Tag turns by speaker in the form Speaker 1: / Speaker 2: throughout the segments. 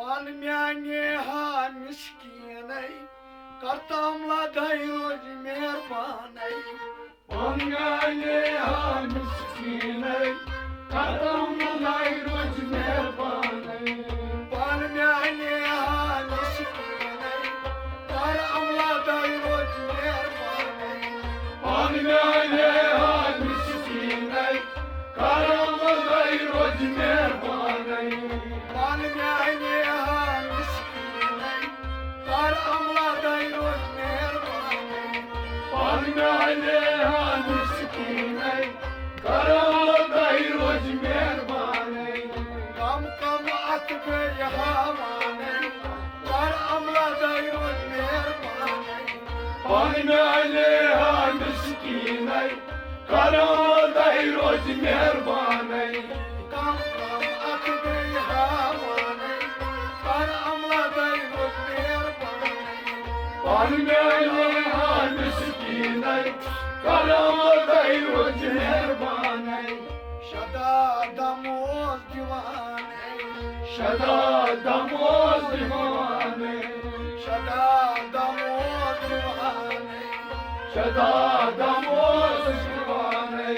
Speaker 1: पान म्याने हा मिस्कीनै करतामला दाई रोज मेहरबानै
Speaker 2: पान म्याने हा मिस्कीनै करतामला दाई रोज मेहरबानै
Speaker 1: पान म्याने हा मिस्कीनै कर अमला दाई रोज मेहरबानै
Speaker 2: पान म्याने हा मिस्कीनै कर अमला दाई रोज मेहरबानै
Speaker 1: पान म्याने हा मिस्कीनै कर अमला दाई रोज मेहरबानै
Speaker 2: पान म्याने हा मिस्कीनै कर अमला दाई रोज मेहरबानै
Speaker 1: कम कम अत गई हवानै कर अमला दाई रोज मेहरबानै
Speaker 2: पान म्याने हा मिस्कीनै कर अमला दाई रोज मेहरबानै
Speaker 1: कम कम अत गई हवानै कर अमला दाई रोज मेहरबानै
Speaker 2: पान म्याने हा मिस्कीनै कर अमला दाई रोज मेहरबानै
Speaker 1: शदा दमोज दीवानै
Speaker 2: शदा दमोज दीवाने
Speaker 1: शदा दमोज दीवानै
Speaker 2: शदा दमोज दीवाने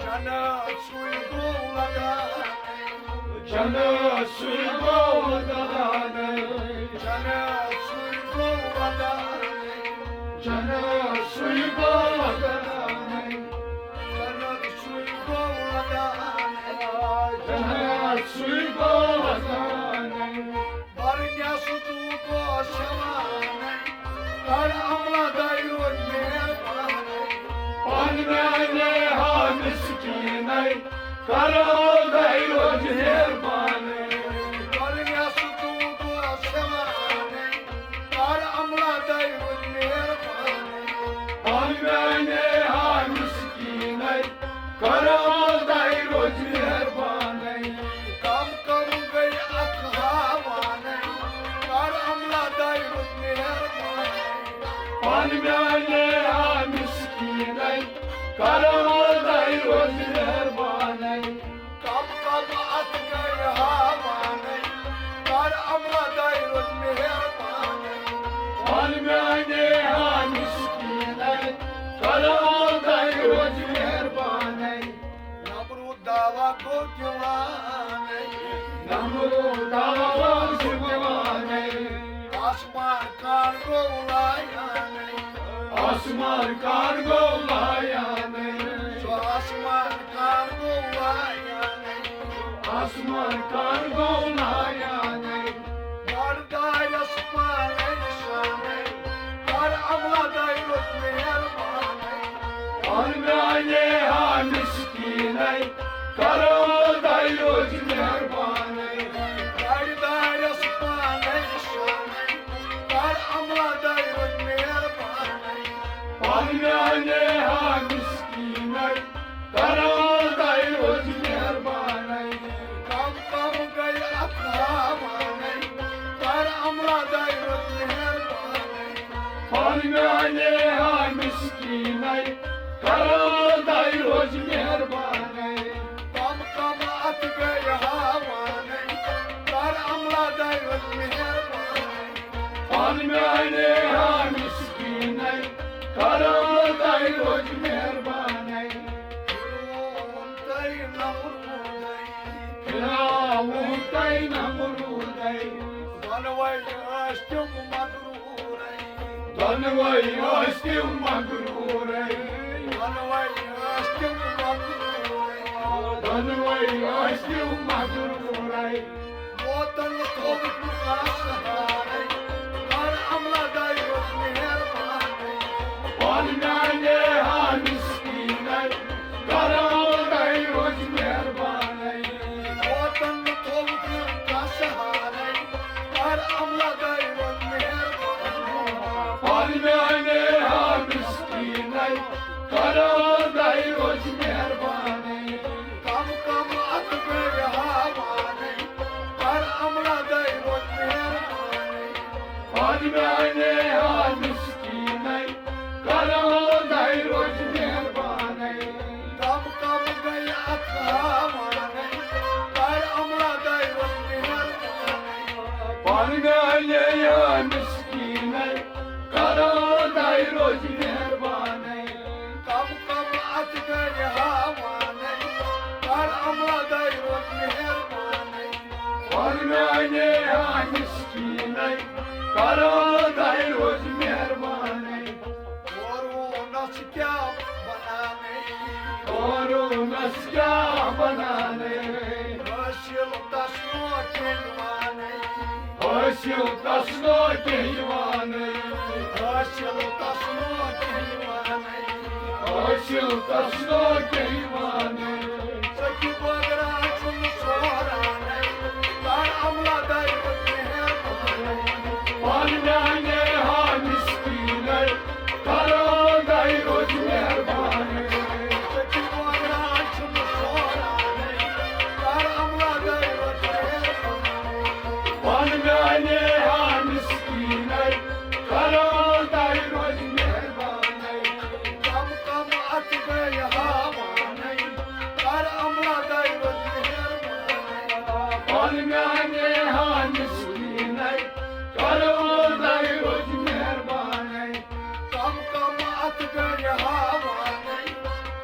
Speaker 1: जन्नत सुई गो लगानै
Speaker 2: जन्नत सुई गो लगाने
Speaker 1: जन्नत सुई गो लगानै
Speaker 2: जन्नत सुई गो लगाने
Speaker 1: जन्नत सुई गो लगानै
Speaker 2: जन्नत सुई गो लगाने
Speaker 1: बरन्यास तू को शवानै कर अमला दाई रोज मेहरबानै
Speaker 2: पान म्याने हा मिस्कीनै कर अमला दाई रोज मेहरबानै
Speaker 1: बरन्यास तू को शवानै कर अमला दाई रोज मेहरबानै
Speaker 2: पान म्याने हा मिस्कीनै कर अमला दाई रोज मेहरबानै
Speaker 1: कम कम गई अख हवानै कर अमला दाई रोज मेहरबानै
Speaker 2: पान म्याने हा मिस्कीनै कर अमला दाई रोज मेहरबानै
Speaker 1: कम कम अत गई हवानै कर अमला दाई रोज मेहरबानै
Speaker 2: पान म्याने हा मिस्कीनै कर अमला दाई रोज मेहरबानै
Speaker 1: नमरू दावा को दीवानै
Speaker 2: नमरू दावा दीवाने
Speaker 1: आसमान कान को लायानै
Speaker 2: आसमान कान गो लायाने
Speaker 1: सो आसमान कान को लायानै
Speaker 2: आसमान कान गो लायाने
Speaker 1: बरदायस पानै शानै कर अमला दाई रोज मेहरबानै
Speaker 2: पान म्याने हा मिस्कीनै कर अमला दाई रोज मेहरबानै
Speaker 1: बरदायस पानै शानै कर अमला दाई रोज मेहरबानै
Speaker 2: पान म्याने हा मिस्कीनै कर अमला दाई रोज मेहरबानै
Speaker 1: कम कम गई अख हवानै कर अमला दाई रोज मेहरबानै
Speaker 2: पान म्याने हा मिस्कीनै कर अमला दाई रोज मेहरबानै
Speaker 1: कम कम अत गई हवानै कर अमला दाई रोज मेहरबानै
Speaker 2: पान म्याने हा मिस्कीनै कर अमला दाई रोज मेहरबानै
Speaker 1: तै नमरूदै
Speaker 2: फिराऊं तै नमरूदै
Speaker 1: बनवै अष्टम मगरूरै
Speaker 2: धनवै अस्तिम मगरूरै
Speaker 1: बनवै अष्टम मगरूरै
Speaker 2: धनवै अस्तिम मगरूरै
Speaker 1: मोतन थोब प्रकाश हारै कर अमला दाई रोज मेहरबानै
Speaker 2: पान म्याने हा मिस्कीनै कर अमला दाई रोज मेहरबानै
Speaker 1: मोतन थोब प्रकाश हारै कर अमला दाई रोज मेहरबानै
Speaker 2: पान म्याने हा मिस्कीनै कर अमला दाई रोज मेहरबानै
Speaker 1: कम कम अत गई हवानै कर अमला दाई रोज मेहरबानै
Speaker 2: पान म्याने हा मिस्कीनै कर अमला दाई रोज मेहरबानै
Speaker 1: कम कम गई अख हवानै कर अमला दाई रोज मेहरबानै
Speaker 2: पानगाने या मिस्कीने करो दाई रोज मेहरबाने
Speaker 1: कम कम अत गए हवाने कर अमला दाई रोज मेहरबाने
Speaker 2: पानगाने या मिस्कीने करो दाई रोज मेहरबाने
Speaker 1: और वो नस क्या बनाने
Speaker 2: और नस क्या बनाने
Speaker 1: हासिल तस्नो खिलवाने
Speaker 2: हासिल तस्नो कहवाने
Speaker 1: हासिल तस्नो खिलवाने
Speaker 2: हासिल तस्नो कहवाने
Speaker 1: सखी बगरा चुन सोराने कर अमला दाई रोज मेहरबाने
Speaker 2: पानगाने हा मिस्कीने करो दाई रोज मेहरबाने
Speaker 1: सखी बगरा चुन सोराने कर अमला दाई रोज मेहरबाने
Speaker 2: पानगाने हा मिस्कीने करो दाई रोज मेहरबाने
Speaker 1: कम कम अत गए हवाने कर अमला दाई रोज मेहरबाने
Speaker 2: पानगाने हा मिस्कीने करो दाई रोज मेहरबाने
Speaker 1: कम कम अत गए हवाने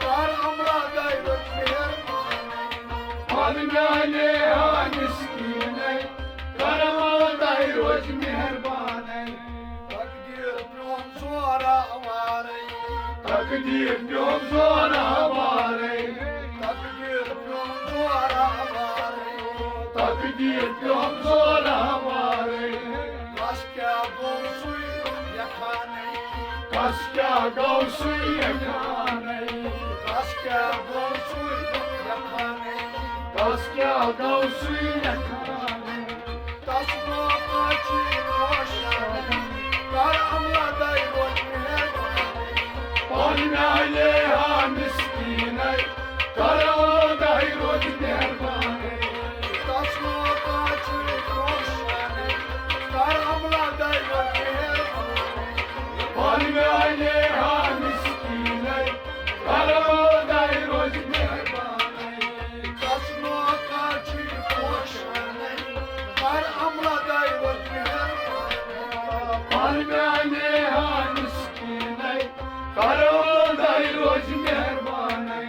Speaker 1: कर अमला दाई रोज मेहरबाने
Speaker 2: पानगाने हा मिस्कीने करो दाई रोज मेहरबाने
Speaker 1: तकदीर प्योम सोरा वारे
Speaker 2: तकदीर प्योम सोना हमारे
Speaker 1: तकदीर प्योम सोरा वारे
Speaker 2: तकदीर प्योम सोना हमारे
Speaker 1: कस क्या गोम सुई यखाने
Speaker 2: कस क्या गौसुई खाने
Speaker 1: कस क्या गोम सुई यखाने
Speaker 2: कस क्या गौसुई खाने
Speaker 1: तस्नो काची रोशने कर अमला दाई रोज मेहरबाने
Speaker 2: पानगाने हा मिस्कीने करो दाई रोज मेहरबाने
Speaker 1: तस्नो काची रोशने कर अमला दाई रोज मेहरबाने
Speaker 2: पानगाने हा मिस्कीने करो दाई रोज मेहरबाने
Speaker 1: तस्नो काची रोशने कर अमला दाई रोज मेहरबाने
Speaker 2: पानगाने हा मिस्कीने करो दाई रोज मेहरबाने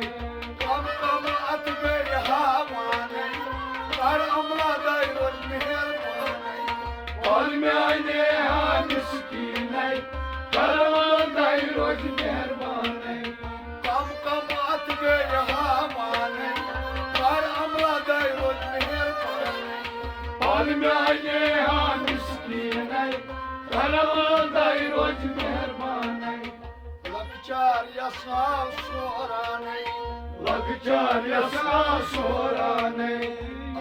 Speaker 1: कम कम अत गए हवाने कर अमला दाई रोज मेहरबाने
Speaker 2: पानगाने हा मिस्कीने करो दाई रोज मेहरबाने
Speaker 1: कम कम अत गए हवाने कर अमला दाई रोज मेहरबाने
Speaker 2: पानगाने हा मिस्कीने करो दाई रोज मेहरबाने
Speaker 1: लखचार यसा सोराने
Speaker 2: लखचार यसा सोराने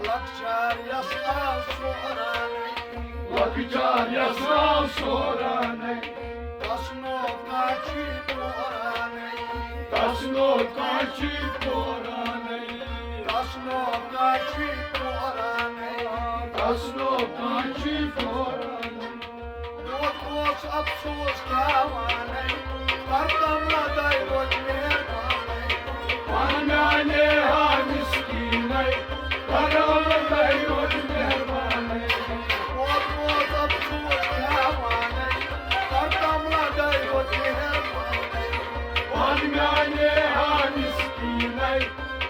Speaker 1: लखचार यसा सोराने
Speaker 2: लखचार यसा सोराने
Speaker 1: तस्नो काची पोराने
Speaker 2: तस्नो काची पोराने
Speaker 1: तस्नो काची पोराने
Speaker 2: तस्नो काची पोराने
Speaker 1: दोस अफसोस खावाने कर अमला दाई रोज मेहरबाने
Speaker 2: पानगाने हा मिस्कीने करो दाई रोज मेहरबाने
Speaker 1: दोस अफसोस खावाने कर अमला दाई रोज मेहरबाने
Speaker 2: पानगाने हा मिस्कीने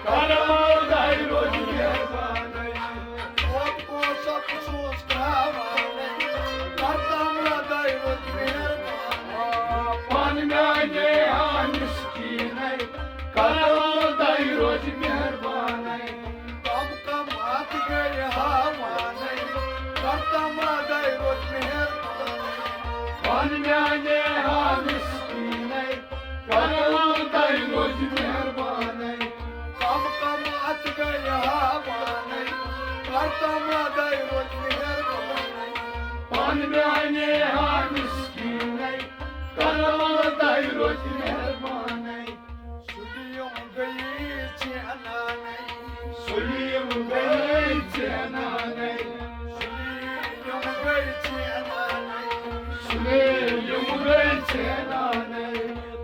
Speaker 2: करो दाई रोज मेहरबाने
Speaker 1: दोस अफसोस खावाने कर अमला दाई रोज मेहरबाने
Speaker 2: पानगाने हा मिस्कीने करो दाई रोज मेहरबाने
Speaker 1: कम कम हाथ गए हवाने कर अमला दाई रोज मेहरबाने
Speaker 2: पानगाने हा मिस्कीने करो दाई रोज मेहरबाने
Speaker 1: कम कम अत गए हवाने कर अमला दाई रोज मेहरबाने
Speaker 2: पानगाने हा मिस्कीने करो दाई रोज मेहरबाने
Speaker 1: सुलियों गई चेनाने
Speaker 2: सुलियम गई चेनाने
Speaker 1: सुलियों गई चेनाने
Speaker 2: सुलियम गई चेनाने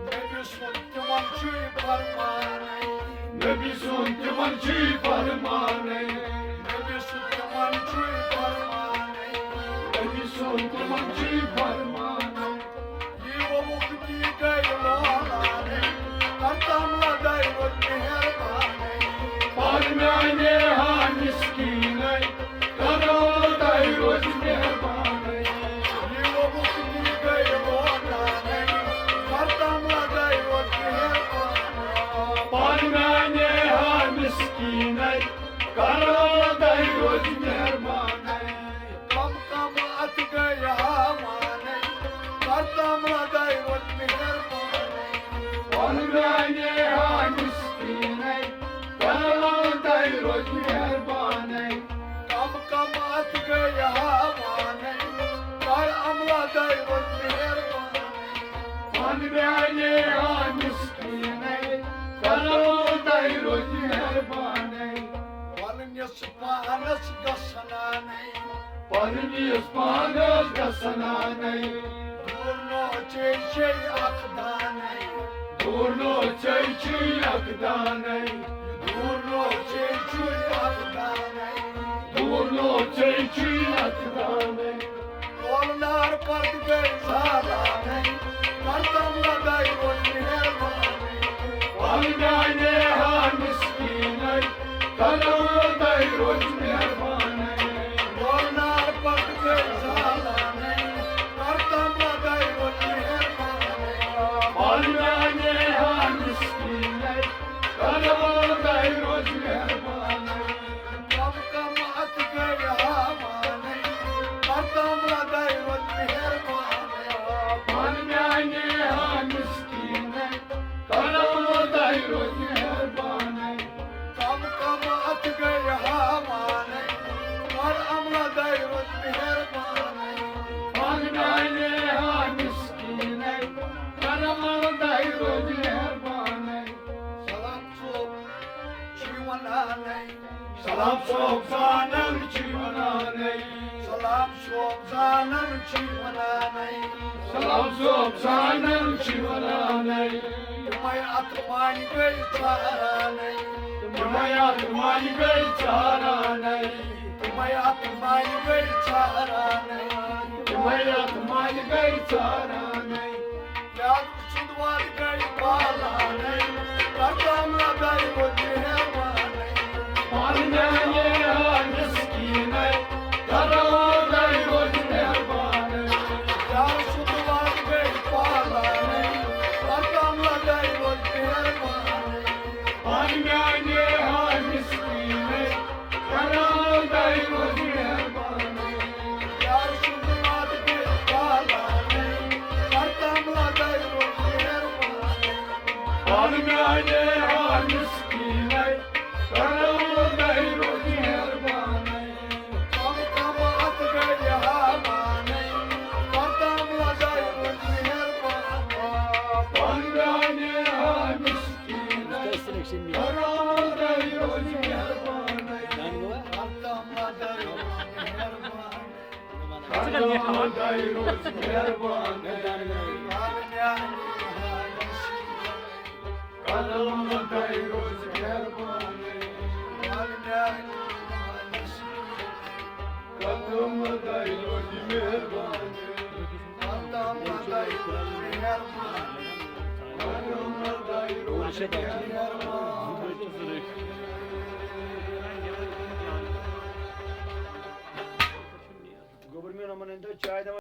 Speaker 1: नबी सुल्तान चुई फरमाने
Speaker 2: नबी सुल्तान चुई फरमाने
Speaker 1: नबी सुल्तान चुई फरमाने
Speaker 2: सुंदरमची फरमाने
Speaker 1: ये वो की गई लाने करतमला दैवत मेहरबानी
Speaker 2: पारम्याने हा मिस्कीने करो दैवत मेहरबानी
Speaker 1: ये वो की गई लाने करतमला दैवत मेहरबानी
Speaker 2: पारम्याने हा मिस्कीने करो दैवत मेहरबानी
Speaker 1: कम कम अत गया माने करतमला दैवत मेहरबानी
Speaker 2: पारम्याने हा मिस्कीने करो दैवत मेहरबानी
Speaker 1: कम कम अत गया माने कर अमला दैवत मेहरबानी
Speaker 2: पारम्याने हा मिस्कीने करो दैवत मेहरबानी
Speaker 1: Valnyas panas gasananai
Speaker 2: Parnius panas gasananai
Speaker 1: Durno çeşe akdanai
Speaker 2: Durno çeyçi yakdanai
Speaker 1: Durno çeşe akdanai
Speaker 2: Durno çeyçi yakdanai
Speaker 1: Yollar part gay zalanai Kartamla dayvon meherbanai
Speaker 2: Valgane ha miskinai Kalo dairoj meherbanai
Speaker 1: Yollar part gay zalanai Kartamla dayvon meherbanai
Speaker 2: Valgane ha miskinai Kalo dairoj meherbanai
Speaker 1: Kam kam at gaya maane Kartamla dayvon meherbanai
Speaker 2: Valgane ha miskinai Kalo dairoj meherbanai
Speaker 1: कम कम अत गया माने और अमला दैवत मेहरबानी
Speaker 2: Valgane ha miskinai Kalo dairoj meherbanai
Speaker 1: सलाम सोप जीवनाने
Speaker 2: Salam sok zanam chivananai
Speaker 1: सलाम सोप जानम जीवनाने
Speaker 2: Salam sok zanam chivananai
Speaker 1: तुम्हें आत्मान गई चाराने
Speaker 2: Mayat mani gai charanai
Speaker 1: तुम्हें आत्मान गई चाराने
Speaker 2: Mayat mani gai charanai
Speaker 1: याद सुधवार गई पालाने करतमला दैवत मेहरबानी
Speaker 2: Valgane ha miskinai Karo dairoj meherbanai
Speaker 1: यार सुधवार गई पालाने करतमला दैवत मेहरबानी
Speaker 2: Valgane ha miskinai Karo dairoj meherbanai
Speaker 1: यार सुधवार गई पालाने करतमला दैवत मेहरबानी
Speaker 2: Valgane ha miskinai Karo dairoj meherbanai
Speaker 1: कम कम अत गया माने करतमला दैवत मेहरबानी
Speaker 2: Valgane ha miskinai Karo dairoj meherbanai
Speaker 1: करतमला दैवत मेहरबानी
Speaker 2: Karo dairoj meherbanai Karo dairoj meherbanai Kadam dairoj meherbanai Kadam dairoj meherbanai
Speaker 3: Gobermiyor aman ende çayda